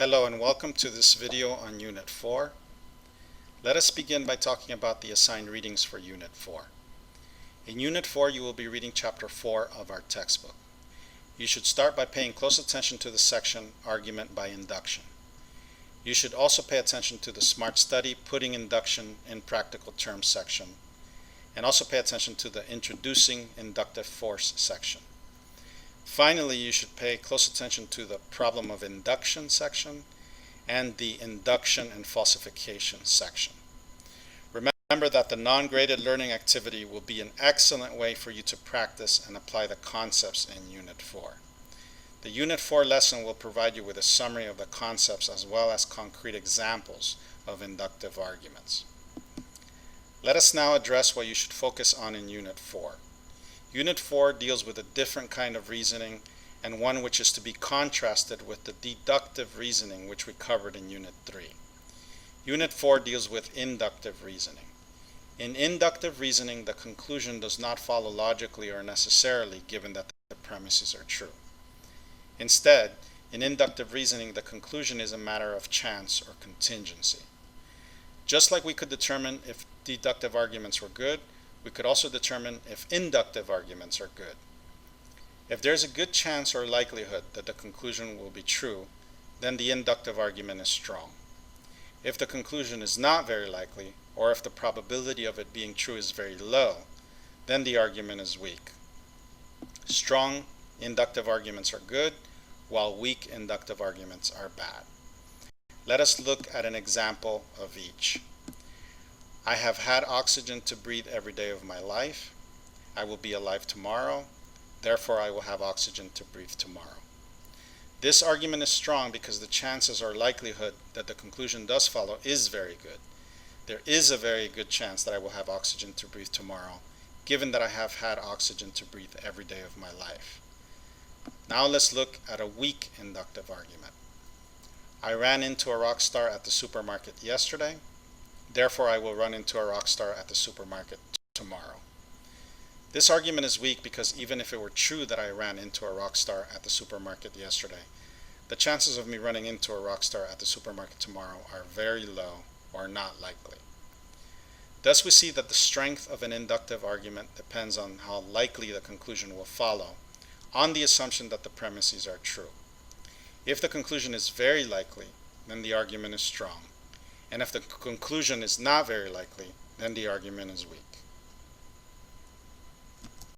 Hello and welcome to this video on Unit 4. Let us begin by talking about the assigned readings for Unit 4. In Unit 4 you will be reading Chapter 4 of our textbook. You should start by paying close attention to the section Argument by Induction. You should also pay attention to the Smart Study Putting Induction in Practical Terms section, and also pay attention to the Introducing Inductive Force section. Finally, you should pay close attention to the Problem of Induction section and the Induction and Falsification section. Remember that the non-graded learning activity will be an excellent way for you to practice and apply the concepts in Unit 4. The Unit 4 lesson will provide you with a summary of the concepts as well as concrete examples of inductive arguments. Let us now address what you should focus on in Unit 4. Unit 4 deals with a different kind of reasoning, and one which is to be contrasted with the deductive reasoning which we covered in Unit 3. Unit 4 deals with inductive reasoning. In inductive reasoning, the conclusion does not follow logically or necessarily given that the premises are true. Instead, in inductive reasoning, the conclusion is a matter of chance or contingency. Just like we could determine if deductive arguments were good, we could also determine if inductive arguments are good. If there's a good chance or likelihood that the conclusion will be true, then the inductive argument is strong. If the conclusion is not very likely, or if the probability of it being true is very low, then the argument is weak. Strong inductive arguments are good, while weak inductive arguments are bad. Let us look at an example of each. I have had oxygen to breathe every day of my life. I will be alive tomorrow. Therefore, I will have oxygen to breathe tomorrow. This argument is strong because the chances or likelihood that the conclusion does follow is very good. There is a very good chance that I will have oxygen to breathe tomorrow, given that I have had oxygen to breathe every day of my life. Now let's look at a weak inductive argument. I ran into a rock star at the supermarket yesterday. Therefore, I will run into a rock star at the supermarket tomorrow. This argument is weak because even if it were true that I ran into a rock star at the supermarket yesterday, the chances of me running into a rock star at the supermarket tomorrow are very low or not likely. Thus, we see that the strength of an inductive argument depends on how likely the conclusion will follow, on the assumption that the premises are true. If the conclusion is very likely, then the argument is strong. And if the conclusion is not very likely, then the argument is weak.